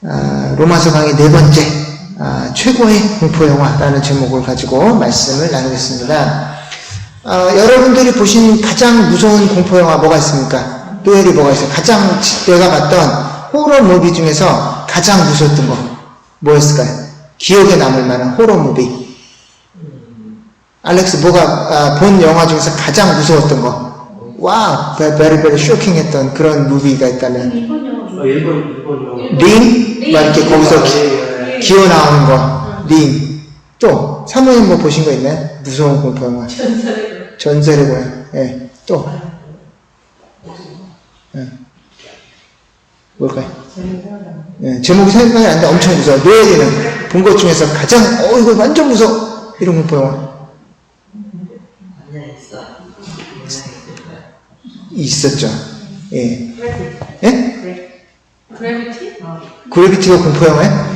로마서 강의 4번째 최고의 공포영화라는 제목을 가지고 말씀을 나누겠습니다. 여러분들이 보신 가장 무서운 공포영화 뭐가 있습니까? 노엘이 뭐가 있어요? 가장 내가 봤던 호러 무비 중에서 가장 무서웠던 거 뭐였을까요? 기억에 남을 만한 호러 무비. 알렉스 뭐가 본 영화 중에서 가장 무서웠던 거? 와우, 베리 쇼킹 했던 그런 무비가 있다면 일본 링? 막 이렇게 거기서 기어 나오는 거 링. 또 사모님 뭐 보신 거 있나요? 무서운 공포영화 전설의 고향. 예. 또 뭘까요? 예. 제목이 생각이 안 나는데 엄청 무서워. 노엘이는 본 것 중에서 가장 이거 완전 무서워 이런 공포영화 있었죠. 예. 예? 그래비티가 공포영화예요?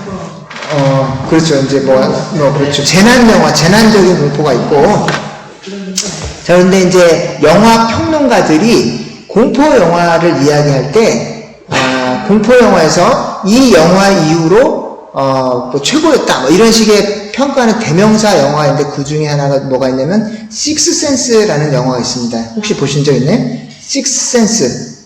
그렇죠. 이제 그렇죠. 재난영화, 재난적인 공포가 있고. 자, 그런데 이제 영화 평론가들이 공포영화를 이야기할 때, 공포영화에서 이 영화 이후로, 뭐 최고였다. 뭐 이런 식의 평가하는 대명사 영화인데 그 중에 하나가 뭐가 있냐면, 식스센스라는 영화가 있습니다. 혹시 보신 적 있나요? 식스센스.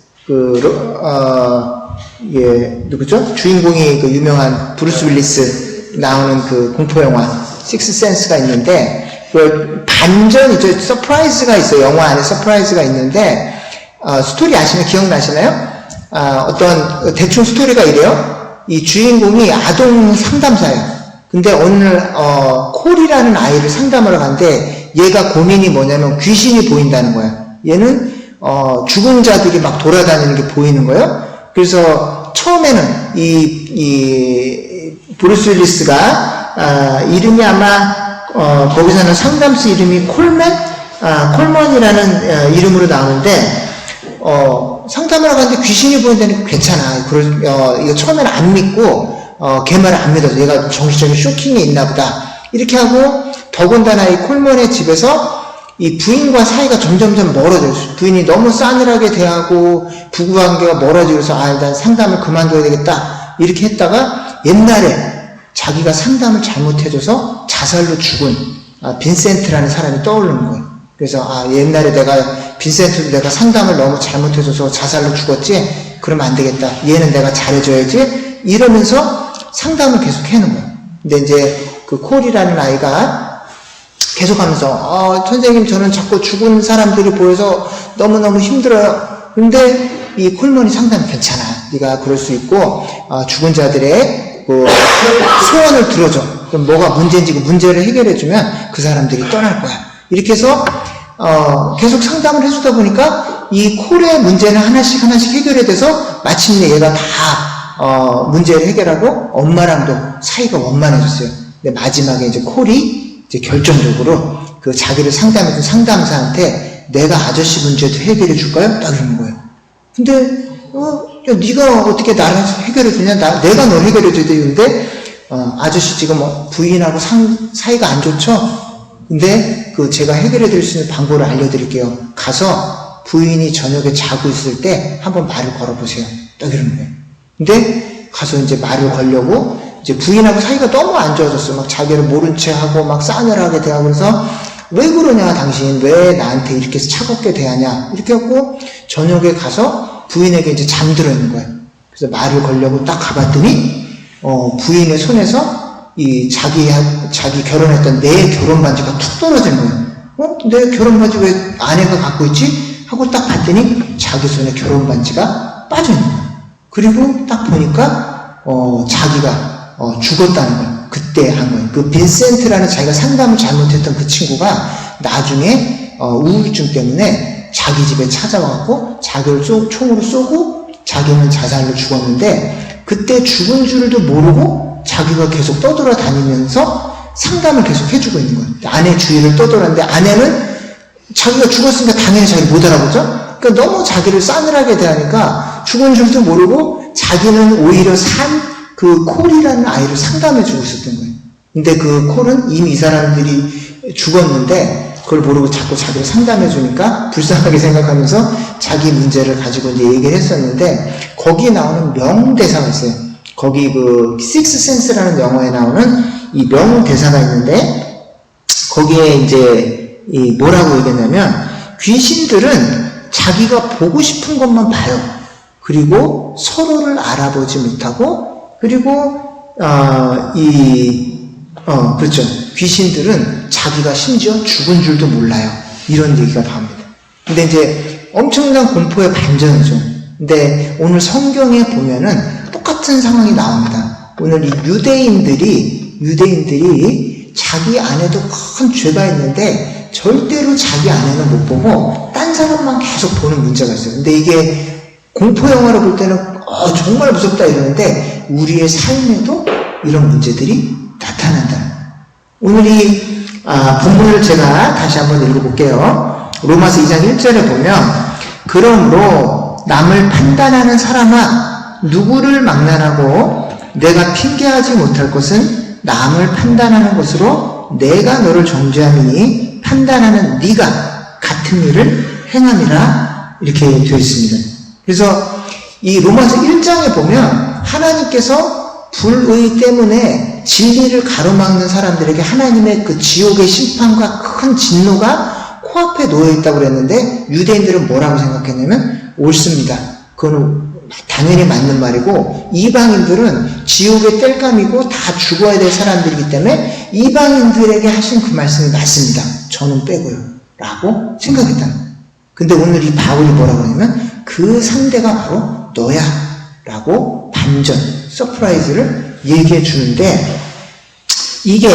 누구죠? 주인공이 그 유명한 브루스 윌리스 나오는 그 공포영화, 식스센스가 있는데, 그 반전이죠. 서프라이즈가 있어요. 영화 안에 서프라이즈가 있는데, 스토리 아시면 기억나시나요? 어떤, 대충 스토리가 이래요. 이 주인공이 아동 상담사예요. 근데 어느 날, 콜이라는 아이를 상담하러 갔는데, 얘가 고민이 뭐냐면 귀신이 보인다는 거예요. 얘는, 죽은 자들이 막 돌아다니는 게 보이는 거예요. 그래서 처음에는 이 브루스 윌리스가 이름이 아마 거기서는 상담소 이름이 콜먼이라는 이름으로 나오는데 상담을 하는데 귀신이 보인다니까 괜찮아. 이거 처음에는 안 믿고 걔 말을 안 믿어서 얘가 정신적인 쇼킹이 있나 보다 이렇게 하고 더군다나 이 콜먼의 집에서 이 부인과 사이가 점점점 멀어져요. 부인이 너무 싸늘하게 대하고 부부관계가 멀어지면서 일단 상담을 그만둬야 되겠다 이렇게 했다가 옛날에 자기가 상담을 잘못해줘서 자살로 죽은 빈센트라는 사람이 떠오르는 거예요. 그래서 옛날에 빈센트도 내가 상담을 너무 잘못해줘서 자살로 죽었지? 그러면 안 되겠다. 얘는 내가 잘해줘야지? 이러면서 상담을 계속 해는 거예요. 근데 이제 그 콜이라는 아이가 계속하면서 선생님 저는 자꾸 죽은 사람들이 보여서 너무너무 힘들어요. 근데 이 콜먼이 상담이 괜찮아. 네가 그럴 수 있고 죽은 자들의 소원을 들어줘. 그럼 뭐가 문제인지 그 문제를 해결해주면 그 사람들이 떠날 거야. 이렇게 해서 계속 상담을 해주다 보니까 이 콜의 문제는 하나씩 해결이 돼서 마침내 얘가 다 문제를 해결하고 엄마랑도 사이가 원만해졌어요. 근데 마지막에 이제 콜이 이제 결정적으로 그 자기를 상담해준 상담사한테 내가 아저씨 문제도 해결해 줄까요? 딱 이러는 거예요. 근데 야, 네가 어떻게 나를 해결해 주냐? 내가 널 해결해 줘야 되는데 아저씨 지금 부인하고 사이가 안 좋죠? 근데 제가 해결해 드릴 수 있는 방법을 알려드릴게요. 가서 부인이 저녁에 자고 있을 때 한번 말을 걸어보세요. 딱 이러는 거예요. 근데 가서 이제 말을 걸려고 이제 부인하고 사이가 너무 안 좋아졌어요. 막 자기를 모른 채 하고 막 싸늘하게 대하고 그래서 왜 그러냐 당신 왜 나한테 이렇게 차갑게 대하냐 이렇게 하고 저녁에 가서 부인에게 이제 잠들어 있는 거예요. 그래서 말을 걸려고 딱 가봤더니 부인의 손에서 이 자기 결혼했던 내 결혼 반지가 툭 떨어지는 거예요. 내 결혼 반지 왜 아내가 갖고 있지? 하고 딱 봤더니 자기 손에 결혼 반지가 빠져 있는 거예요. 그리고 딱 보니까 자기가 죽었다는 거예요. 그때 한 거예요. 그 빈센트라는 자기가 상담을 잘못했던 그 친구가 나중에 우울증 때문에 자기 집에 찾아와갖고 자기를 총으로 쏘고 자기는 자살로 죽었는데 그때 죽은 줄도 모르고 자기가 계속 떠돌아다니면서 상담을 계속 해주고 있는 거예요. 아내 주위를 떠돌았는데 아내는 자기가 죽었으니까 당연히 자기를 못 알아보죠? 그러니까 너무 자기를 싸늘하게 대하니까 죽은 줄도 모르고 자기는 오히려 그 콜이라는 아이를 상담해주고 있었던 거예요. 근데 그 콜은 이미 이 사람들이 죽었는데 그걸 모르고 자꾸 자기를 상담해주니까 불쌍하게 생각하면서 자기 문제를 가지고 이제 얘기를 했었는데 거기에 나오는 명대사가 있어요. 거기 그 식스 센스라는 영화에 나오는 이 명대사가 있는데 거기에 이제 이 뭐라고 얘기했냐면 귀신들은 자기가 보고 싶은 것만 봐요. 그리고 서로를 알아보지 못하고 그리고 그렇죠. 귀신들은 자기가 심지어 죽은 줄도 몰라요. 이런 얘기가 나옵니다. 근데 이제 엄청난 공포의 반전이죠. 근데 오늘 성경에 보면은 똑같은 상황이 나옵니다. 오늘 이 유대인들이 자기 안에도 큰 죄가 있는데 절대로 자기 안에는 못 보고 딴 사람만 계속 보는 문제가 있어요. 근데 이게 공포 영화를 볼 때는 정말 무섭다 이러는데 우리의 삶에도 이런 문제들이 나타난다. 오늘 이 본문을 제가 다시 한번 읽어볼게요. 로마서 2장 1절에 보면 그러므로 남을 판단하는 사람아 누구를 막론하고 내가 핑계하지 못할 것은 남을 판단하는 것으로 내가 너를 정죄함이니 판단하는 네가 같은 일을 행함이라 이렇게 되어 있습니다. 그래서 이 로마서 1장에 보면 하나님께서 불의 때문에 진리를 가로막는 사람들에게 하나님의 그 지옥의 심판과 큰 진노가 코앞에 놓여있다고 그랬는데 유대인들은 뭐라고 생각했냐면 옳습니다. 그거는 당연히 맞는 말이고 이방인들은 지옥의 땔감이고 다 죽어야 될 사람들이기 때문에 이방인들에게 하신 그 말씀이 맞습니다. 저는 빼고요. 라고 생각했다는 거예요. 근데 오늘 이 바울이 뭐라고 하냐면 그 상대가 바로 너야 라고 반전, 서프라이즈를 얘기해 주는데 이게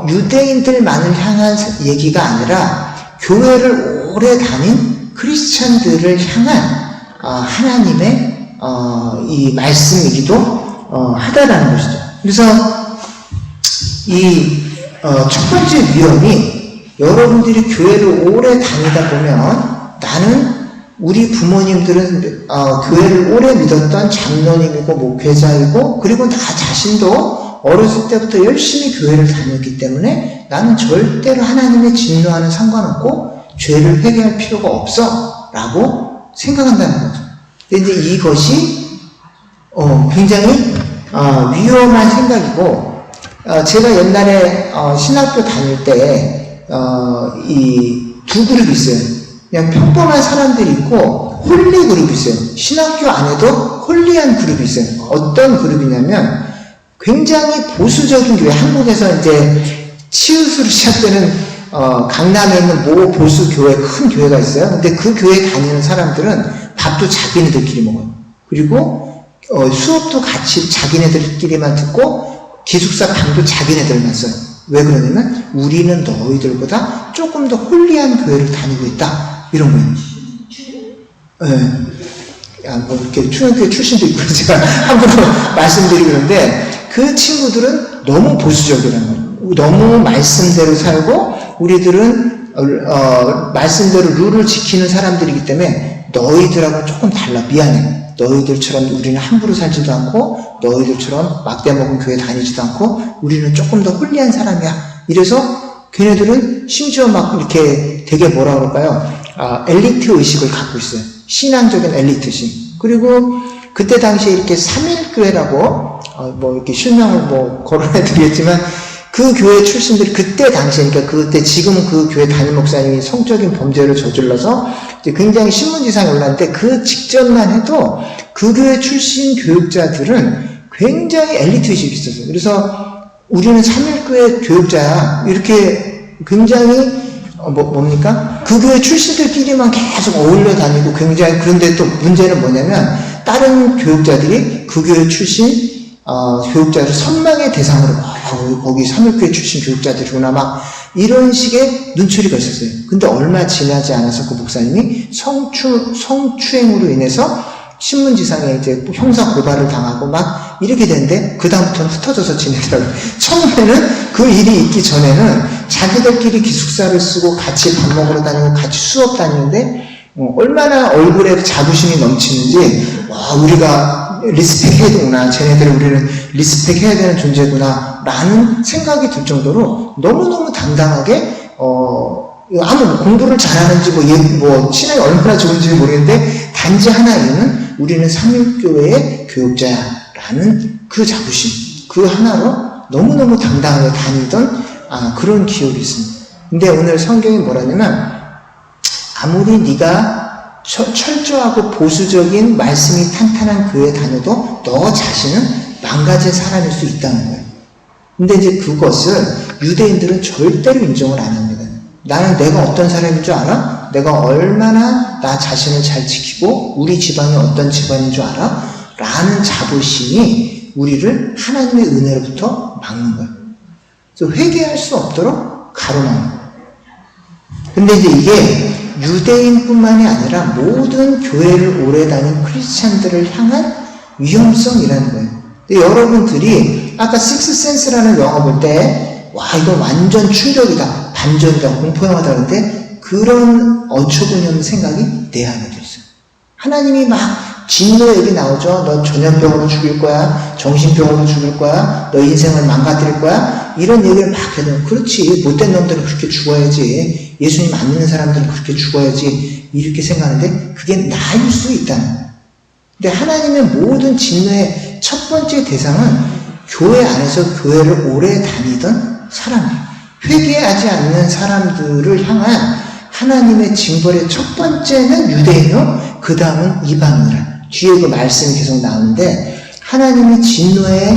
유대인들만을 향한 얘기가 아니라 교회를 오래 다닌 크리스찬들을 향한 하나님의 이 말씀이기도 하다라는 것이죠. 그래서 이 첫 번째 위험이 여러분들이 교회를 오래 다니다 보면 나는 우리 부모님들은 교회를 오래 믿었던 장로님이고 목회자이고 그리고 나 자신도 어렸을 때부터 열심히 교회를 다녔기 때문에 나는 절대로 하나님의 진노와는 상관없고 죄를 회개할 필요가 없어 라고 생각한다는 거죠. 근데 이것이 굉장히 위험한 생각이고 제가 옛날에 신학교 다닐 때 이 두 그룹이 있어요. 그냥 평범한 사람들이 있고 홀리 그룹이 있어요. 신학교 안에도 홀리한 그룹이 있어요. 어떤 그룹이냐면 굉장히 보수적인 교회, 한국에서 이제 치읓으로 시작되는 강남에 있는 모 보수 교회, 큰 교회가 있어요. 근데 그 교회에 다니는 사람들은 밥도 자기네들끼리 먹어요. 그리고 수업도 같이 자기네들끼리만 듣고 기숙사 방도 자기네들만 써요. 왜 그러냐면 우리는 너희들보다 조금 더 홀리한 교회를 다니고 있다. 이런 거예요. 뭐 이렇게 충격교회 출신도 있고 제가 함부로 말씀드리고 그러는데 그 친구들은 너무 보수적이라는 거예요. 너무 말씀대로 살고 우리들은 말씀대로 룰을 지키는 사람들이기 때문에 너희들하고 조금 달라. 미안해. 너희들처럼 우리는 함부로 살지도 않고 너희들처럼 막대 먹은 교회 다니지도 않고 우리는 조금 더 홀리한 사람이야. 이래서 걔네들은 심지어 막 이렇게 되게 뭐라 그럴까요? 엘리트 의식을 갖고 있어요. 신앙적인 엘리트식. 그리고 그때 당시에 이렇게 3일교회라고 뭐 이렇게 실명을 뭐 거론해드리겠지만 그 교회 출신들이 그때 당시에, 그러니까 그때 지금 그 교회 담임 목사님이 성적인 범죄를 저질러서 이제 굉장히 신문지상에 올랐는데 그 직전만 해도 그 교회 출신 교육자들은 굉장히 엘리트 의식이 있었어요. 그래서 우리는 3일교회 교육자야. 이렇게 굉장히 뭡니까? 그 교회 출신들끼리만 계속 어울려 다니고 굉장히, 그런데 또 문제는 뭐냐면 다른 교육자들이 그 교회 출신 교육자를 선망의 대상으로 거기 3일교회 출신 교육자들이구나 막 이런 식의 눈초리가 있었어요. 근데 얼마 지나지 않아서 그 목사님이 성추행으로 인해서 신문지상에 이제 형사 고발을 당하고 막 이렇게 되는데 그다음부터는 흩어져서 지내더라고요. 처음에는 그 일이 있기 전에는 자기들끼리 기숙사를 쓰고 같이 밥 먹으러 다니고 같이 수업 다니는데 얼마나 얼굴에 자부심이 넘치는지, 와, 우리가 리스펙 해야 되구나, 쟤네들은 우리는 리스펙 해야 되는 존재구나 라는 생각이 들 정도로 너무너무 당당하게 아무 공부를 잘하는지 뭐 신앙이 얼마나 좋은지 모르겠는데 단지 하나 이유는 우리는 삼일교회의 교육자라는 그 자부심, 그 하나로 너무너무 당당하게 다니던 그런 기억이 있습니다. 근데 오늘 성경이 뭐라냐면 아무리 네가 철저하고 보수적인 말씀이 탄탄한 교회에 다녀도 너 자신은 망가진 사람일 수 있다는 거예요. 근데 이제 그것을 유대인들은 절대로 인정을 안 합니다. 나는 내가 어떤 사람인 줄 알아? 내가 얼마나 나 자신을 잘 지키고 우리 집안이 어떤 집안인 줄 알아? 라는 자부심이 우리를 하나님의 은혜로부터 막는 거예요. 그래서 회개할 수 없도록 가로막는 거예요. 근데 이제 이게 유대인뿐만이 아니라 모든 교회를 오래 다닌 크리스찬들을 향한 위험성이라는 거예요. 근데 여러분들이 아까 식스센스라는 영화 볼 때 와 이거 완전 충격이다, 반전이다, 공포영화다 그런데 그런 어처구니 없는 생각이 내 안에도 있어요. 하나님이 막 진노 얘기 나오죠. 너 전염병으로 죽일 거야, 정신병으로 죽일 거야, 너 인생을 망가뜨릴 거야, 이런 얘기를 막 해도 그렇지, 못된 놈들은 그렇게 죽어야지, 예수님 안 믿는 사람들은 그렇게 죽어야지, 이렇게 생각하는데 그게 나일 수 있다는 거예요. 근데 하나님의 모든 진노의 첫 번째 대상은 교회 안에서 교회를 오래 다니던 사람이에요. 회개하지 않는 사람들을 향한 하나님의 징벌의 첫 번째는 유대인이요, 그 다음은 이방인이라. 뒤에 그 말씀이 계속 나오는데 하나님이 진노의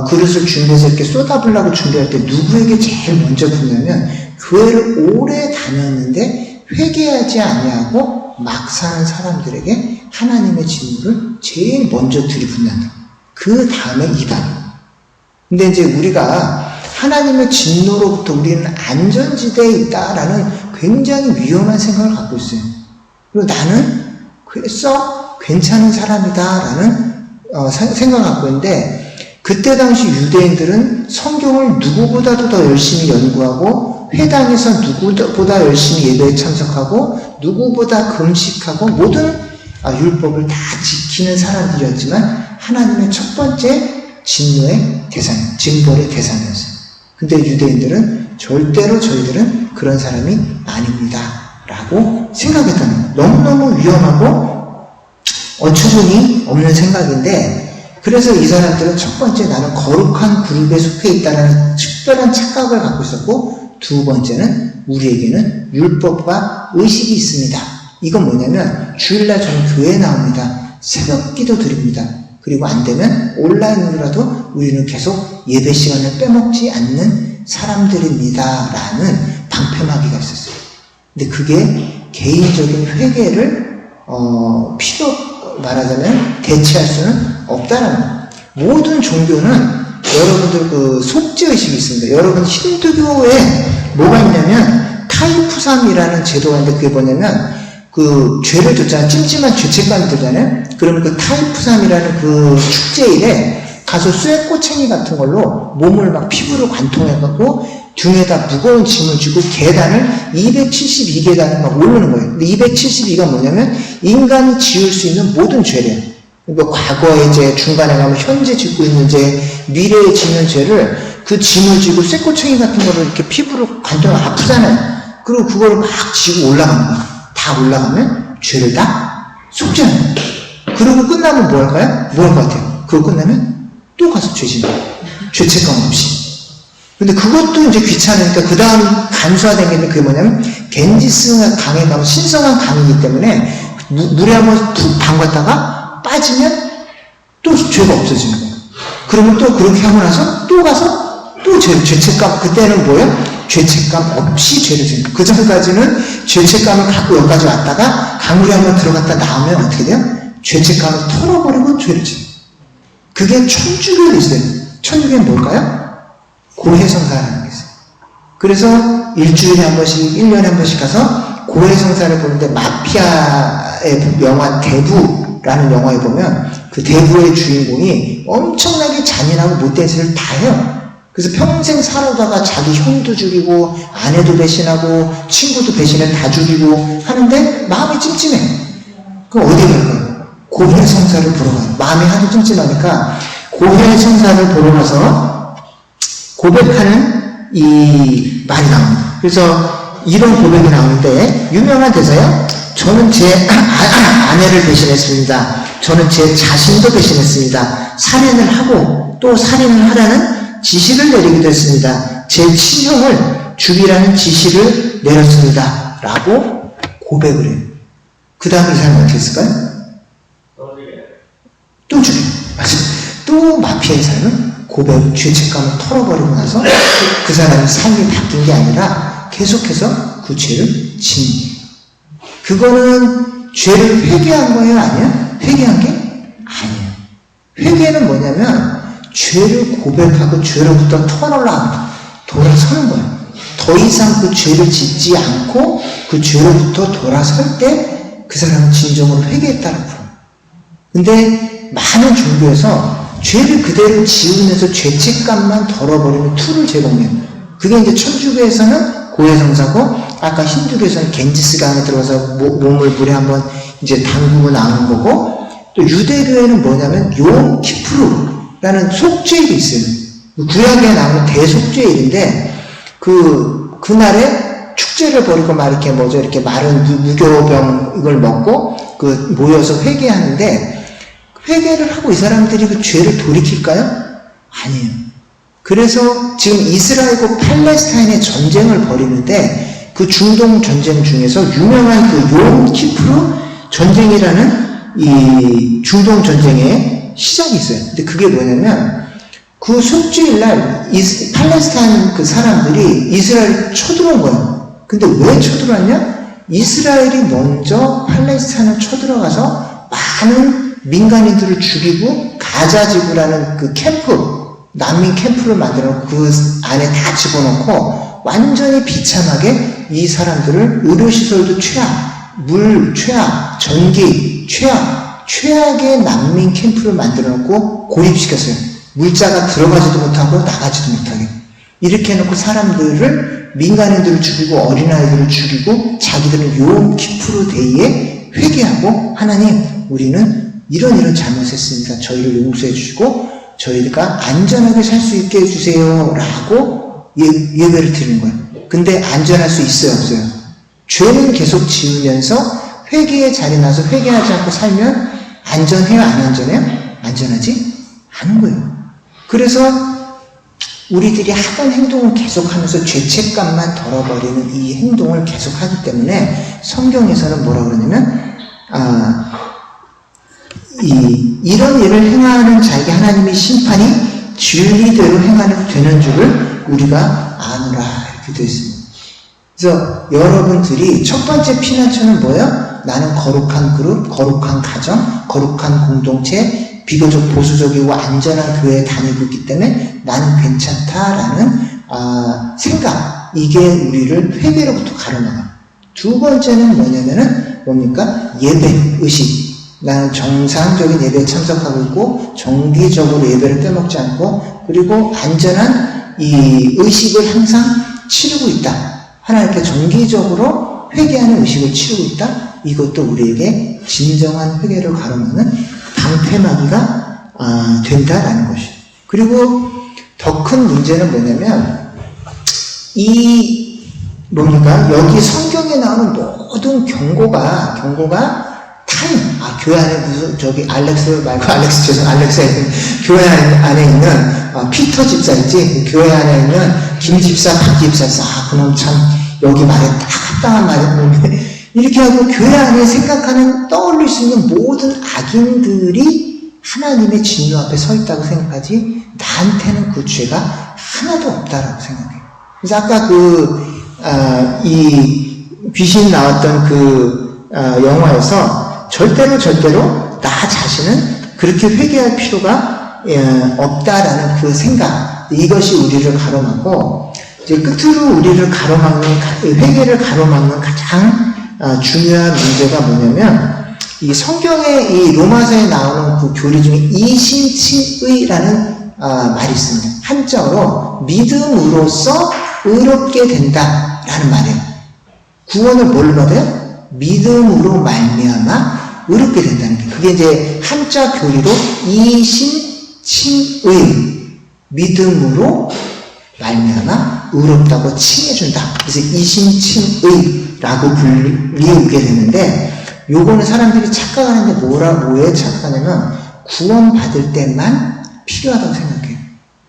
그릇을 준비해서 이렇게 쏟아부으려고 준비할 때 누구에게 제일 먼저 붓냐면 교회를 오래 다녔는데 회개하지 아니하고 막 사는 사람들에게 하나님의 진노를 제일 먼저 들이붓는다. 그 다음에 이방인. 근데 이제 우리가 하나님의 진노로부터 우리는 안전지대에 있다라는 굉장히 위험한 생각을 갖고 있어요. 그리고 나는 썩 괜찮은 사람이다라는 생각을 갖고 있는데 그때 당시 유대인들은 성경을 누구보다도 더 열심히 연구하고 회당에서 누구보다 열심히 예배에 참석하고 누구보다 금식하고 모든 율법을 다 지키는 사람들이었지만 하나님의 첫 번째 진노의 대상, 징벌의 대상이었어요. 근데 유대인들은 절대로 저희들은 그런 사람이 아닙니다 라고 생각했다는 거예요. 너무너무 위험하고 어처구니 없는 생각인데 그래서 이 사람들은 첫 번째 나는 거룩한 그룹에 속해 있다는 특별한 착각을 갖고 있었고 두 번째는 우리에게는 율법과 의식이 있습니다. 이건 뭐냐면 주일날 저는 교회에 나옵니다. 새벽 기도 드립니다. 그리고 안 되면 온라인으로라도 우리는 계속 예배 시간을 빼먹지 않는 사람들입니다 라는 방패막이가 있었어요. 근데 그게 개인적인 회개를 말하자면 대체할 수는 없다는 거예요. 모든 종교는 여러분들 그 속죄의식이 있습니다. 여러분 힌두교에 뭐가 있냐면 타이푸삼이라는 제도가 있는데 그게 뭐냐면 그 죄를 줬잖아요. 찜찜한 죄책감이 들잖아요. 그러면 그 타이푸삼이라는 그 축제일에 가서 쇠꼬챙이 같은 걸로 몸을 막 피부로 관통해갖고 등에다 무거운 짐을 지고 계단을 272계단을 막 오르는 거예요. 근데 272가 뭐냐면 인간이 지을 수 있는 모든 죄래요. 그러니까 과거의 죄, 중간에 가면 현재 짓고 있는 죄, 미래에 짓는 죄를 그 짐을 지고 쇠꼬챙이 같은 거를 이렇게 피부로 관통하면 아프잖아요. 그리고 그거를 막 지고 올라가는 거예요. 다 올라가면 죄를 다 속죄하는 거예요. 그러고 끝나면 뭐 할까요? 뭐 할 것 같아요? 그거 끝나면 또 가서 죄 짓는 거예요. 죄책감 없이. 근데 그것도 이제 귀찮으니까 그 다음 간소화된 게 그게 뭐냐면 겐지스 강에 가면 신성한 강이기 때문에 물에 한번 툭 담갔다가 빠지면 또 죄가 없어지는 거예요. 그러면 또 그렇게 하고 나서 또 가서 또 죄책감, 그때는 뭐예요? 죄책감 없이 죄를 짓는 거예요. 그 전까지는 죄책감을 갖고 여기까지 왔다가 강물에 한번 들어갔다 나오면 어떻게 돼요? 죄책감을 털어버리고 죄를 짓는 거예요. 그게 천주교에 있어요. 천주교는 뭘까요? 고해성사라는 게 있어요. 그래서 일주일에 한 번씩, 1년에 한 번씩 가서 고해성사를 보는데 마피아의 영화 대부라는 영화에 보면 그 대부의 주인공이 엄청나게 잔인하고 못된 짓을 다 해요. 그래서 평생 살아다가 자기 형도 죽이고 아내도 배신하고 친구도 배신해 다 죽이고 하는데 마음이 찜찜해. 그럼 어디 갈까요? 고해성사를 보러 가요. 마음이 하도 찜찜하니까 고해성사를 보러 가서 고백하는 이 말이 나옵니다. 그래서 이런 고백이 나오는데 유명한 대사요. 저는 제 아내를 배신했습니다. 저는 제 자신도 배신했습니다. 살인을 하고 또 살인을 하라는 지시를 내리기도 했습니다. 제 친형을 죽이라는 지시를 내렸습니다. 라고 고백을 해요. 그 다음에 이 사람은 어떻게 했을까요? 또 죽여요. 또 마피아의 사람은 고백, 죄책감을 털어버리고 나서 그 사람의 삶이 바뀐 게 아니라 계속해서 그 죄를 짓는. 그거는 죄를 회개한 거예요? 아니야? 회개한 게 아니에요. 회개는 뭐냐면 죄를 고백하고 죄로부터 돌아서는 거예요. 더 이상 그 죄를 짓지 않고 그 죄로부터 돌아설 때 그 사람은 진정으로 회개했다는 거예요. 근데 많은 종교에서 죄를 그대로 지우면서 죄책감만 덜어버리는 툴을 제공해요. 그게 이제 천주교에서는 고해성사고, 아까 힌두교에서는 겐지스가 안에 들어가서 몸을 물에 한번 이제 담그고 나오는 거고, 또 유대교에는 뭐냐면 욤 키프루라는 속죄일이 있어요. 구약에 나오는 대속죄일인데 그날에 축제를 벌이고 막 이렇게 이렇게 마른 무교병 이걸 먹고 모여서 회개하는데, 회개를 하고 이 사람들이 그 죄를 돌이킬까요? 아니에요. 그래서 지금 이스라엘과 팔레스타인의 전쟁을 벌이는데 그 중동 전쟁 중에서 유명한 그 욤 키프루 전쟁이라는 이 중동 전쟁의 시작이 있어요. 근데 그게 뭐냐면 그 속죄일날 팔레스타인 그 사람들이 이스라엘을 쳐들어온 거예요. 근데 왜 쳐들어왔냐? 이스라엘이 먼저 팔레스타인을 쳐들어가서 많은 민간인들을 죽이고 가자지구라는 그 캠프, 난민 캠프를 만들어 그 안에 다 집어넣고 완전히 비참하게 이 사람들을 의료시설도 최악, 물 최악, 전기 최악의 난민 캠프를 만들어 놓고 고립시켰어요. 물자가 들어가지도 못하고 나가지도 못하게. 이렇게 해놓고 사람들을, 민간인들을 죽이고 어린아이들을 죽이고 자기들은 욤 키프루 데이에 회개하고, 하나님 우리는 이런 잘못했습니다. 저희를 용서해 주시고 저희가 안전하게 살 수 있게 해주세요 라고 예배를 드리는 거예요. 근데 안전할 수 있어요, 없어요? 죄는 계속 지으면서 회개의 자리에 나서 회개하지 않고 살면 안전해요, 안 안전해요? 안전하지 않은 거예요. 그래서 우리들이 하던 행동을 계속하면서 죄책감만 덜어버리는 이 행동을 계속하기 때문에 성경에서는 뭐라 그러냐면 이런 일을 행하는 자에게 하나님의 심판이 진리대로 되는 줄을 우리가 아노라, 이렇게 되어 있습니다. 그래서 여러분들이 첫 번째 피난처는 뭐예요? 나는 거룩한 그룹, 거룩한 가정, 거룩한 공동체, 비교적 보수적이고 안전한 교회에 다니고 있기 때문에 나는 괜찮다라는 생각, 이게 우리를 회개로부터 가로막아요. 두 번째는 뭐냐면은 뭡니까? 예배, 의식. 나는 정상적인 예배에 참석하고 있고 정기적으로 예배를 빼먹지 않고, 그리고 안전한 이 의식을 항상 치르고 있다. 하나님께 정기적으로 회개하는 의식을 치르고 있다. 이것도 우리에게 진정한 회개를 가로막는 방패막이가 된다라는 것이에요. 그리고 더 큰 문제는 뭐냐면 여기 성경에 나오는 모든 경고가 타임, 교회 안에 무슨, 교회 안에 있는, 피터 집사이지, 교회 안에 있는 김 집사, 박 집사, 그놈 참, 여기 말에 딱 합당한 말이었는데, 이렇게 하고 교회 안에 생각하는, 떠올릴 수 있는 모든 악인들이 하나님의 진노 앞에 서 있다고 생각하지, 나한테는 그 죄가 하나도 없다라고 생각해요. 그래서 아까 이 귀신 나왔던 영화에서 절대로 나 자신은 그렇게 회개할 필요가 없다라는 그 생각, 이것이 우리를 가로막고, 이제 끝으로 우리를 회개를 가로막는 가장 중요한 문제가 뭐냐면, 이 성경의 이 로마서에 나오는 그 교리 중에 이신칭의라는 말이 있습니다. 한자어로 믿음으로써 의롭게 된다라는 말이에요. 구원을 뭘로 받아요? 믿음으로 말미암아 의롭게 된다는 게, 그게 이제 한자 교리로 이신칭의, 믿음으로 말미암아 의롭다고 칭해준다. 그래서 이신칭의라고 불리우게 되는데, 요거는 사람들이 착각하는데 뭐에 착각하냐면 구원받을 때만 필요하다고 생각해요.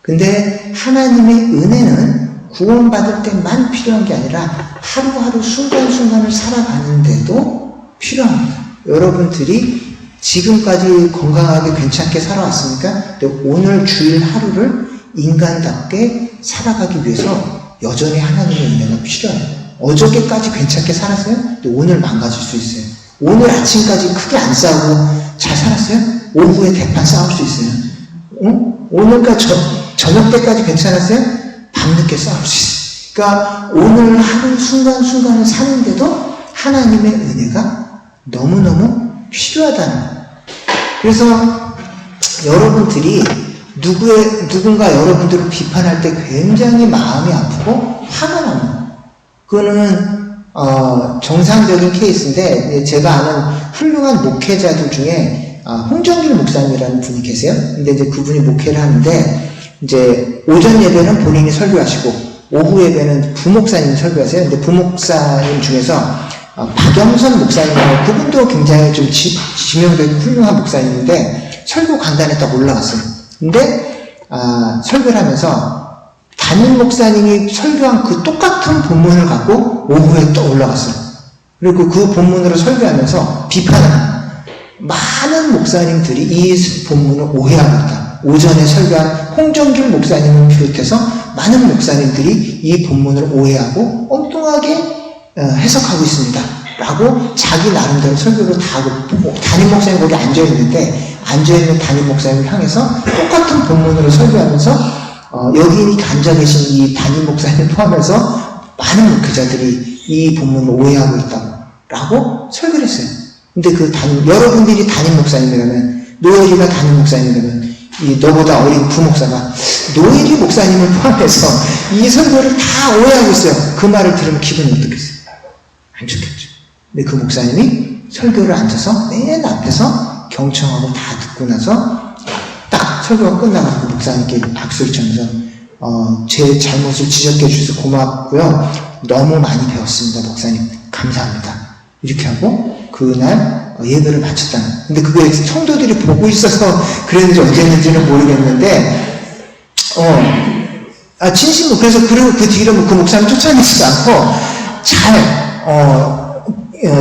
근데 하나님의 은혜는 구원받을 때만 필요한 게 아니라 하루하루 순간순간을 살아가는데도 필요합니다. 여러분들이 지금까지 건강하게 괜찮게 살아왔습니까? 오늘 주일 하루를 인간답게 살아가기 위해서 여전히 하나님의 은혜가 필요해요. 어저께까지 괜찮게 살았어요? 근데 오늘 망가질 수 있어요. 오늘 아침까지 크게 안 싸우고 잘 살았어요? 오후에 대판 싸울 수 있어요. 오늘까지 저녁 때까지 괜찮았어요? 밤늦게 싸울 수 있어요. 그러니까 오늘 하루 순간순간을 사는데도 하나님의 은혜가 너무너무 필요하다는 거예요. 그래서 여러분들이 누군가 여러분들을 비판할 때 굉장히 마음이 아프고 화가 납니다. 그거는 정상적인 케이스인데, 제가 아는 훌륭한 목회자들 중에 홍정길 목사님이라는 분이 계세요. 근데 이제 그분이 목회를 하는데, 이제 오전 예배는 본인이 설교하시고 오후 예배는 부목사님이 설교하세요. 근데 부목사님 중에서 박영선 목사님이라고, 그분도 굉장히 좀 지명되고 훌륭한 목사님인데 설교 강단에 딱 올라갔어요. 근데 설교를 하면서 담임 목사님이 설교한 그 똑같은 본문을 갖고 오후에 또 올라갔어요. 그리고 그 본문으로 설교하면서 비판합니다. 많은 목사님들이 이 본문을 오해하고 있다. 오전에 설교한 홍정길 목사님을 비롯해서 많은 목사님들이 이 본문을 오해하고 엉뚱하게 해석하고 있습니다. 라고 자기 나름대로 설교를 다 하고, 담임 목사님 거기 앉아있는데, 앉아있는 담임 목사님을 향해서 똑같은 본문으로 설교하면서 여기 앉아 계신 이 담임 목사님 포함해서 많은 목회자들이 이 본문을 오해하고 있다고 라고 설교를 했어요. 근데 여러분들이 담임 목사님이라면, 노엘이가 담임 목사님이라면, 너보다 어린 부목사가 노엘이 목사님을 포함해서 이 설교를 다 오해하고 있어요. 그 말을 들으면 기분이 어떻겠어요? 안 좋겠죠. 근데 그 목사님이 설교를 앉아서 맨 앞에서 경청하고 다 듣고 나서 딱 설교가 끝나고 그 목사님께 박수를 치면서 제 잘못을 지적해 주셔서 고맙고요. 너무 많이 배웠습니다. 목사님 감사합니다. 이렇게 하고 그날 예배를 마쳤다는. 근데 그게 성도들이 보고 있어서 그랬는지 어땠는지는 모르겠는데 진심으로. 그래서 그리고 그 뒤로 그 목사님 쫓아내지도 않고 잘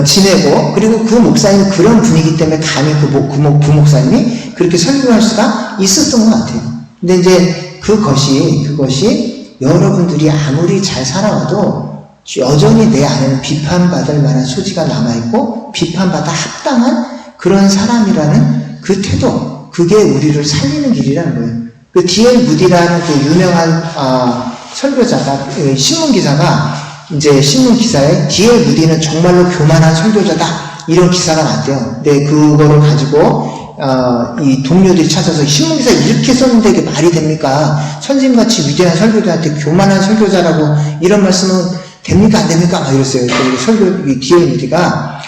지내고, 그리고 그 목사님 그런 분위기 때문에 감히 그 부목사님이 그렇게 설교할 수가 있었던 것 같아요. 근데 이제 그것이 여러분들이 아무리 잘 살아와도 여전히 내 안에는 비판받을 만한 소지가 남아있고 비판받아 합당한 그런 사람이라는 그 태도, 그게 우리를 살리는 길이라는 거예요. 그 D.L. 무디라는 그 유명한 설교자가, 신문기사가 이제 신문기사에 D.L. 무디는 정말로 교만한 설교자다 이런 기사가 났대요. 근데 그거를 가지고 이 동료들이 찾아서 신문기사에 이렇게 썼는데 이게 말이 됩니까? 선생님같이 위대한 설교자한테 교만한 설교자라고 이런 말씀은 됩니까 안 됩니까? 막 이랬어요. 이 D.L. 무디가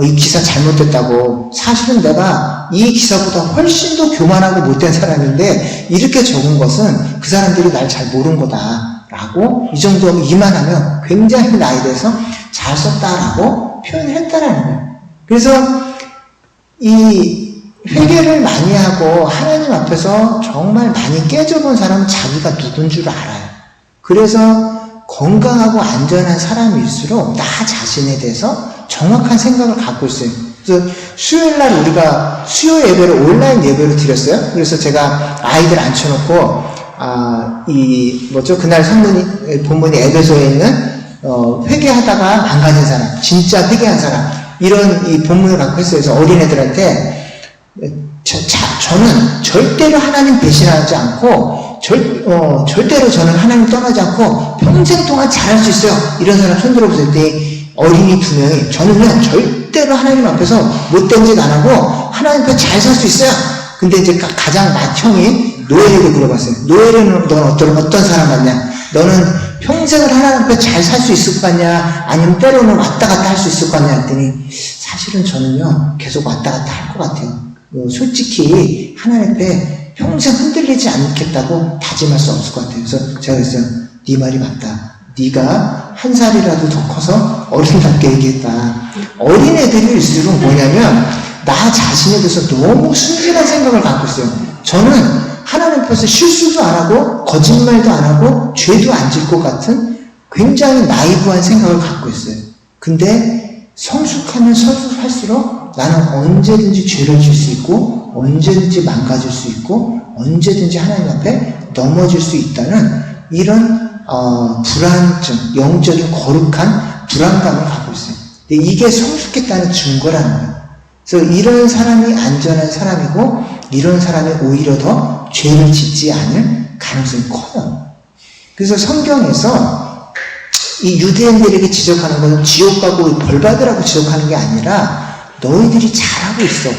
이 기사 잘못됐다고, 사실은 내가 이 기사보다 훨씬 더 교만하고 못된 사람인데 이렇게 적은 것은 그 사람들이 날 잘 모르는 거다 라고, 이 정도 이만하면 굉장히 나에 대해서 잘 썼다라고 표현을 했다라는 거예요. 그래서 이 회개를 많이 하고 하나님 앞에서 정말 많이 깨져본 사람은 자기가 누군 줄 알아요. 그래서 건강하고 안전한 사람일수록 나 자신에 대해서 정확한 생각을 갖고 있어요. 그래서 수요일날 우리가 수요 예배를 온라인 예배로 드렸어요. 그래서 제가 아이들 앉혀놓고 그날 본문이 에베소에 있는 회개하다가 망가진 사람, 진짜 회개한 사람, 이런 이 본문을 갖고 했어요. 그래서 어린애들한테 저는 절대로 하나님 배신하지 않고 절대로 저는 하나님 떠나지 않고 평생 동안 잘할 수 있어요. 이런 사람 손 들어보세요. 그때 어린이 2명이 저는요 절대로 하나님 앞에서 못된 짓 안 하고 하나님 앞에 잘 살 수 있어요. 근데 이제 가장 맏형이 노엘에게 물어봤어요. 노엘은 넌 어떤 사람 같냐? 너는 평생을 하나님 앞에 잘 살 수 있을 것 같냐? 아니면 때로는 왔다 갔다 할 수 있을 것 같냐? 했더니 사실은 저는요 계속 왔다 갔다 할 것 같아요. 솔직히 하나님 앞에 평생 흔들리지 않겠다고 다짐할 수 없을 것 같아요. 그래서 제가 그랬어요. 네 말이 맞다. 네가 한 살이라도 더 커서 어른답게 얘기했다. 어린애들일수록 뭐냐면 나 자신에 대해서 너무 순진한 생각을 갖고 있어요. 저는 하나님 앞에서 실수도 안 하고 거짓말도 안 하고 죄도 안 질 것 같은 굉장히 나이브한 생각을 갖고 있어요. 근데 성숙하면 성숙할수록 나는 언제든지 죄를 질 수 있고 언제든지 망가질 수 있고 언제든지 하나님 앞에 넘어질 수 있다는 이런 불안증, 영적인 거룩한 불안감을 갖고 있어요. 근데 이게 성숙했다는 증거라는 거예요. 그래서 이런 사람이 안전한 사람이고 이런 사람이 오히려 더 죄를 짓지 않을 가능성이 커요. 그래서 성경에서 이 유대인들에게 지적하는 것은 지옥 가고 벌 받으라고 지적하는 게 아니라 너희들이 잘하고 있어.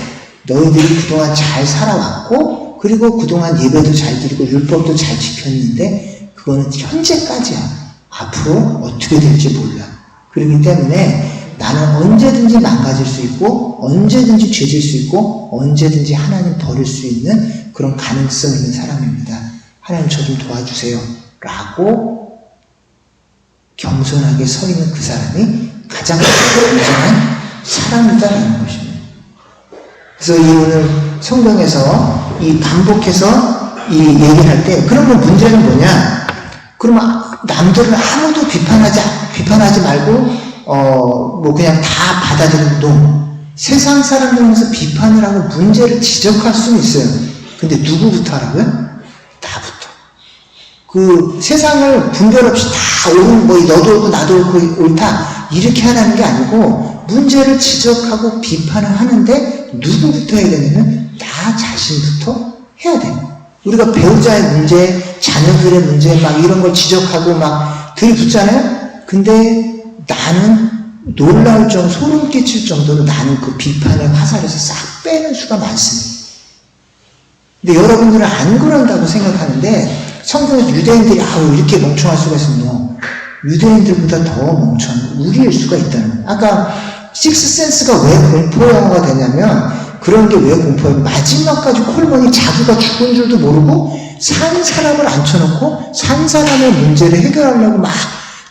너희들이 그동안 잘 살아왔고 그리고 그동안 예배도 잘 드리고 율법도 잘 지켰는데 그거는 현재까지야. 앞으로 어떻게 될지 몰라. 그렇기 때문에 나는 언제든지 망가질 수 있고 언제든지 죄질 수 있고 언제든지 하나님 버릴 수 있는 그런 가능성 있는 사람입니다. 하나님 저 좀 도와주세요. 라고 겸손하게 서 있는 그 사람이 가장 안전한 사람이다라는 것입니다. 그래서 이 오늘 성경에서 이 반복해서 이 얘기를 할 때 그러면 문제는 뭐냐? 그러면 남들을 아무도 비판하지 말고 뭐 그냥 다 받아들이는 놈. 세상 사람들면서 비판을 하고 문제를 지적할 수는 있어요. 근데 누구부터 하라고요? 나부터. 그 세상을 분별 없이 다 옳은 뭐 너도 옳고 나도 옳고 옳다 이렇게 하라는 게 아니고 문제를 지적하고 비판을 하는데 누구부터 해야 되냐면 나 자신부터 해야 돼요. 우리가 배우자의 문제, 자녀들의 문제 막 이런 걸 지적하고 막 들이붙잖아요. 근데 나는 놀라울 정도, 소름 끼칠 정도로 나는 그 비판의 화살에서 싹 빼는 수가 많습니다. 근데 여러분들은 안 그런다고 생각하는데 성경에서 유대인들이 이렇게 멍청할 수가 있으면 유대인들보다 더 멍청한 우리일 수가 있다는 거예요. 아까 식스센스가 왜 공포 영화가 되냐면 그런 게 왜 공포예요? 마지막까지 콜먼이 자기가 죽은 줄도 모르고 산 사람을 앉혀놓고 산 사람의 문제를 해결하려고 막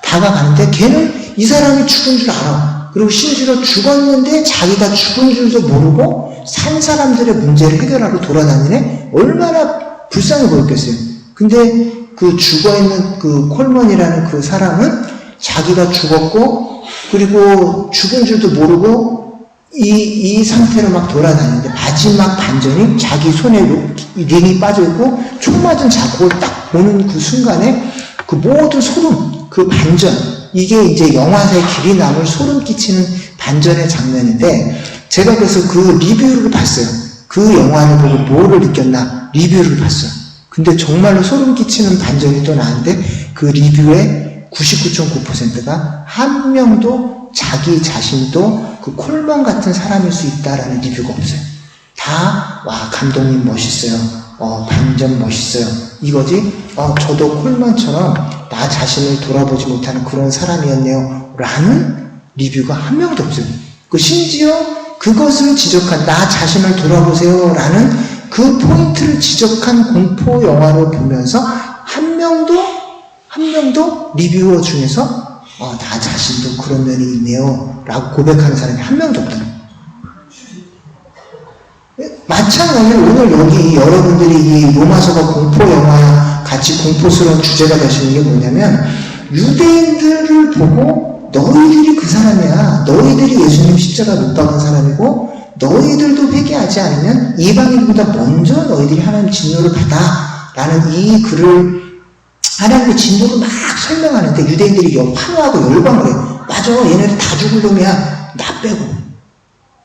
다가가는데 걔는 이 사람이 죽은 줄 알아. 그리고 심지어 죽었는데 자기가 죽은 줄도 모르고 산 사람들의 문제를 해결하러 돌아다니네? 얼마나 불쌍해 보였겠어요. 근데 그 죽어있는 그 콜먼이라는 그 사람은 자기가 죽었고 그리고 죽은 줄도 모르고 이 상태로 막 돌아다니는데 마지막 반전이 자기 손에 링이 빠져있고 총 맞은 자국을 딱 보는 그 순간에 그 모든 소름, 그 반전, 이게 이제 영화사에 길이 남을 소름 끼치는 반전의 장면인데 제가 그래서 그 리뷰를 봤어요. 그 영화를 보고 뭐를 느꼈나 리뷰를 봤어요. 근데 정말로 소름 끼치는 반전이 또 나왔는데 그 리뷰의 99.9%가 한 명도 자기 자신도 그 콜먼 같은 사람일 수 있다라는 리뷰가 없어요. 다 감독님 멋있어요. 반전 멋있어요. 이거지. 저도 콜먼처럼 나 자신을 돌아보지 못하는 그런 사람이었네요. 라는 리뷰가 한 명도 없어요. 심지어 그것을 지적한 나 자신을 돌아보세요. 라는 그 포인트를 지적한 공포 영화를 보면서 한 명도 리뷰어 중에서 나 자신도 그런 면이 있네요. 라고 고백하는 사람이 한 명도 없다. 마찬가지로 오늘 여기 여러분들이 이 로마서가 공포 영화 같이 공포스러운 주제가 되시는 게 뭐냐면 유대인들을 보고 너희들이 그 사람이야. 너희들이 예수님 십자가 못 박은 사람이고 너희들도 회개하지 않으면 이방인보다 먼저 너희들이 하나님 진노를 받아. 라는 이 글을 하나님의 진노를 막 설명하는데 유대인들이 환호하고 열광을 해요. 맞아, 얘네들 다 죽을 놈이야. 나 빼고.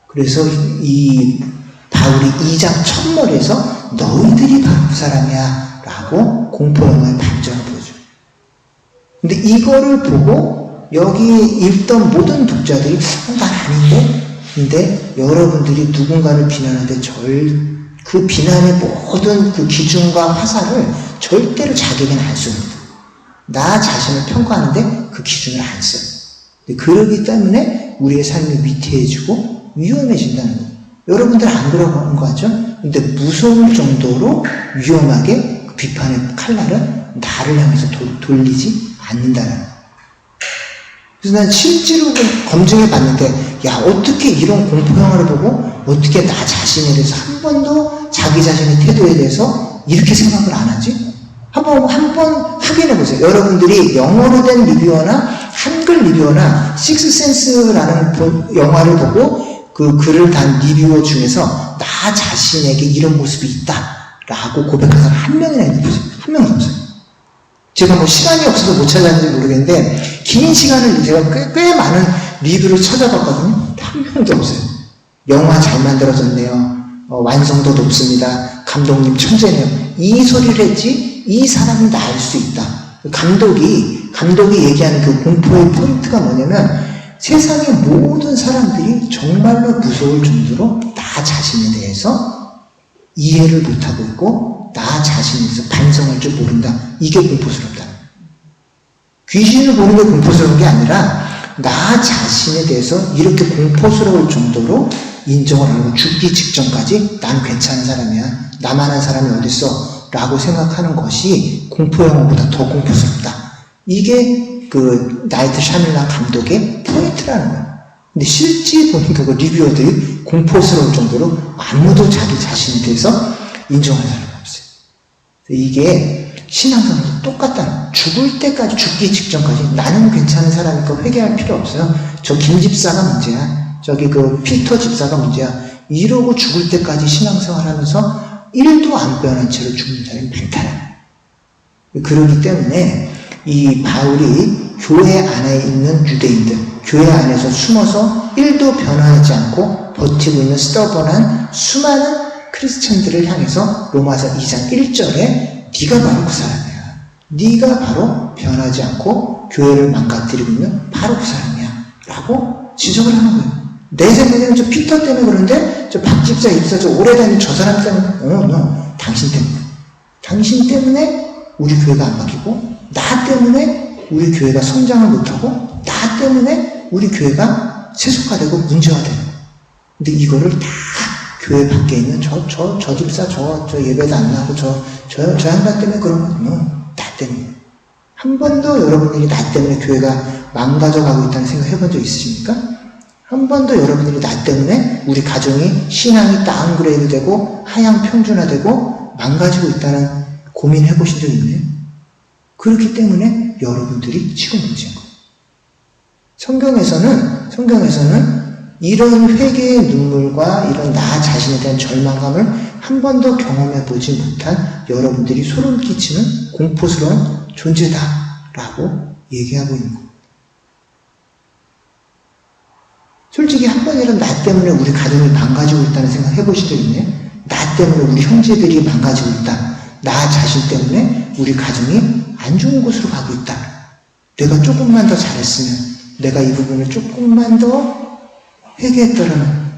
그래서 이 바울이 2장 첫머리에서 너희들이 바로 그 사람이야 라고 공포영화의 반전을 보여줘요. 근데 이거를 보고 여기 읽던 모든 독자들이 난 아닌데? 근데 여러분들이 누군가를 비난하는데 그 비난의 모든 그 기준과 화살을 절대로 자기에게는 안 씁니다. 나 자신을 평가하는데 그 기준을 안 써요. 그러기 때문에 우리의 삶이 위태해지고 위험해진다는 거예요. 여러분들 안 그런 거 같죠? 근데 무서울 정도로 위험하게 그 비판의 칼날은 나를 향해서 돌리지 않는다는 거예요. 그래서 난 실제로 검증해 봤는데, 야, 어떻게 이런 공포 영화를 보고 어떻게 나 자신에 대해서 한 번도 자기 자신의 태도에 대해서 이렇게 생각을 안 하지? 한번 확인해 보세요. 여러분들이 영어로 된 리뷰어나 한글 리뷰어나 식스센스라는 영화를 보고 그 글을 단 리뷰어 중에서 나 자신에게 이런 모습이 있다라고 고백한 사람 한 명이나 있는 거죠. 한 명도 없어요. 제가 뭐 시간이 없어서 못 찾았는지 모르겠는데 긴 시간을 제가 꽤 많은 리뷰를 찾아봤거든요. 한 명도 없어요. 영화 잘 만들어졌네요. 완성도 높습니다. 감독님 천재네요. 이 소리를 했지 이 사람은 나 알 수 있다. 감독이 얘기하는 그 공포의 포인트가 뭐냐면 세상의 모든 사람들이 정말로 무서울 정도로 나 자신에 대해서 이해를 못하고 있고 나 자신에 대해서 반성할 줄 모른다. 이게 공포스럽다. 귀신을 보는 게 공포스러운 게 아니라 나 자신에 대해서 이렇게 공포스러울 정도로 인정을 하고 죽기 직전까지 난 괜찮은 사람이야. 나만한 사람이 어딨어? 라고 생각하는 것이 공포영화보다 더 공포스럽다. 이게 그 나이트 샤밀란 감독의 포인트라는 거야. 근데 실제 보니까 그 리뷰어들이 공포스러울 정도로 아무도 자기 자신에 대해서 인정하는 사람이 없어요. 이게 신앙생활도 똑같다는 거야. 죽을 때까지, 죽기 직전까지 나는 괜찮은 사람이니까 회개할 필요 없어요. 저 김 집사가 문제야. 저기 그 피터 집사가 문제야. 이러고 죽을 때까지 신앙생활 하면서 1도 안 변한 채로 죽는 사람이 많다는 거예요. 그러기 때문에 이 바울이 교회 안에 있는 유대인들, 교회 안에서 숨어서 1도 변화하지 않고 버티고 있는 스터번한 수많은 크리스천들을 향해서 로마서 2장 1절에 네가 바로 그 사람이야. 네가 바로 변하지 않고 교회를 망가뜨리고 있는 바로 그 사람이야. 라고 지적을 하는 거예요. 내 생각에는 저 피터 때문에 그런데 저 박집사 입사 저 오래 다닌 저 사람 때문에 당신 때문에. 당신 때문에 우리 교회가 안 바뀌고 나 때문에 우리 교회가 성장을 못하고 나 때문에 우리 교회가 세속화되고 문제화되는 거예요. 근데 이거를 다 교회 밖에 있는 저 집사 저 예배도 안 나고 저 양반 때문에 그런 거군요. 나 때문에. 한 번도 여러분들이 나 때문에 교회가 망가져가고 있다는 생각 해본 적 있으십니까? 한 번도 여러분들이 나 때문에 우리 가정이 신앙이 다운그레이드 되고 하향 평준화되고 망가지고 있다는 고민해 보신 적 있나요? 그렇기 때문에 여러분들이 지금 문제인 거예요. 성경에서는 이런 회개의 눈물과 이런 나 자신에 대한 절망감을 한 번도 경험해 보지 못한 여러분들이 소름 끼치는 공포스러운 존재다라고 얘기하고 있는 거예요. 솔직히 한 번이라도 나 때문에 우리 가정이 망가지고 있다는 생각 해보신 적 있나요? 나 때문에 우리 형제들이 망가지고 있다. 나 자신 때문에 우리 가정이 안 좋은 곳으로 가고 있다. 내가 조금만 더 잘했으면, 내가 이 부분을 조금만 더 회개했더라면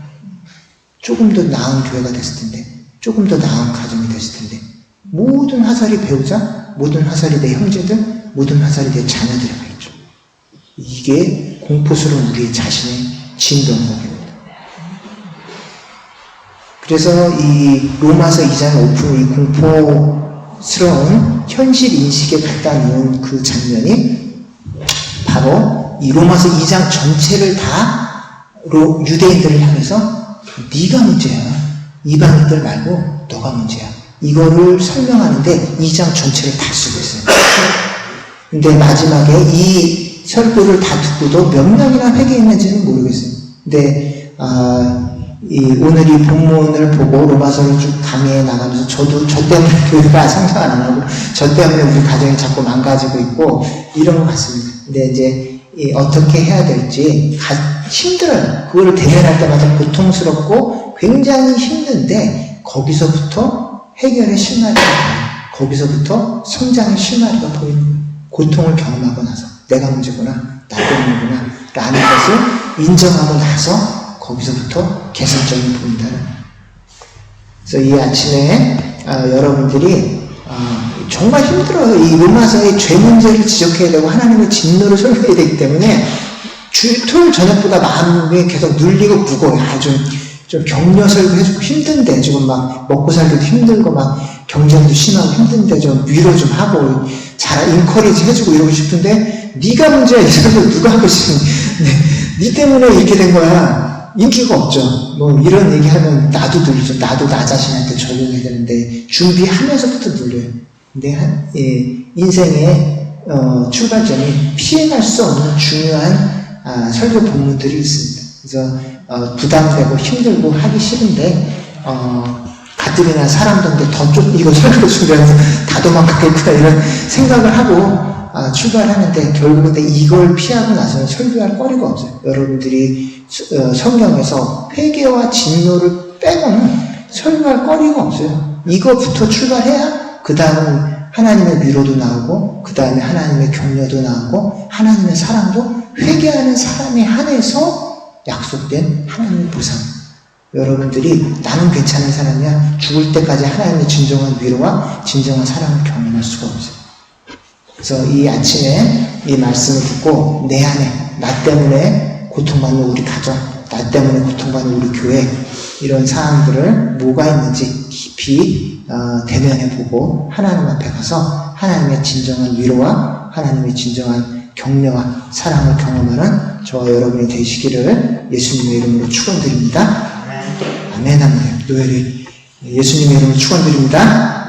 조금 더 나은 교회가 됐을 텐데, 조금 더 나은 가정이 됐을 텐데, 모든 화살이 배우자, 모든 화살이 내 형제들, 모든 화살이 내 자녀들에 가 있죠. 이게 공포스러운 우리의 자신의 진동법입니다. 그래서 이 로마서 2장 오픈 이 공포스러운 현실 인식에 갖다 놓은 그 장면이 바로 이 로마서 2장 전체를 다 유대인들을 향해서 네가 문제야. 이방인들 말고 너가 문제야. 이거를 설명하는데 2장 전체를 다 쓰고 있어요. 근데 마지막에 이 설교를 다 듣고도 몇 명이나 회개했는지는 모르겠어요. 근데 오늘 이 본문을 보고 로마서를 쭉 강의해 나가면서 저도 저 때문에 교회가 성장 안 하고 저 때문에 우리 가정이 자꾸 망가지고 있고 이런 것 같습니다. 근데 이제 어떻게 해야 될지 힘들어요. 그거를 대면할 때마다 고통스럽고 굉장히 힘든데 거기서부터 해결의 실마리가 보여요. 거기서부터 성장의 실마리가 보이는 거예요. 고통을 경험하고 나서 내가 문제구나, 나 때문이구나 라는 것을 인정하고 나서 거기서부터 개선점이 보인다는. 그래서 이 아침에 여러분들이 정말 힘들어요. 이 로마서의 죄 문제를 지적해야 되고 하나님의 진노를 설명해야 되기 때문에 토요일 저녁보다 마음이 계속 눌리고 무거워요. 좀 격려 설교해주고 힘든데 지금 막 먹고 살기도 힘들고 막 경쟁도 심하고 힘든데 좀 위로 좀 하고 인커리지 해주고 이러고 싶은데 네가 문제야. 이 사람들 누가 하고 싶니? 네 때문에 이렇게 된 거야. 인기가 없죠. 뭐 이런 얘기하면 나도 눌리죠. 나도 나 자신한테 적용해야 되는데 준비하면서부터 눌려요. 근데 인생의 출발점이 피해갈 수 없는 중요한 설교 본문들이 있습니다. 그래서 부담되고 힘들고 하기 싫은데 가뜩이나 사람들인데 이거 설교 준비하면서 다 도망가겠구나 이런 생각을 하고 출발하는데 결국은 이걸 피하고 나서는 설교할 거리가 없어요. 여러분들이 성경에서 회개와 진노를 빼고는 설교할 거리가 없어요. 이거부터 출발해야 그 다음은 하나님의 위로도 나오고 그 다음에 하나님의 격려도 나오고 하나님의 사랑도 회개하는 사람에 한해서 약속된 하나님의 보상. 여러분들이 나는 괜찮은 사람이야 죽을 때까지 하나님의 진정한 위로와 진정한 사랑을 경험할 수가 없어요. 그래서 이 아침에 이 말씀을 듣고 내 안에 나 때문에 고통받는 우리 가정, 나 때문에 고통받는 우리 교회 이런 사항들을 뭐가 있는지 깊이 대면해보고 하나님 앞에 가서 하나님의 진정한 위로와 하나님의 진정한 격려와 사랑을 경험하는 저와 여러분이 되시기를 예수님의 이름으로 축원드립니다. 아멘. 노엘이 예수님의 이름으로 축원드립니다.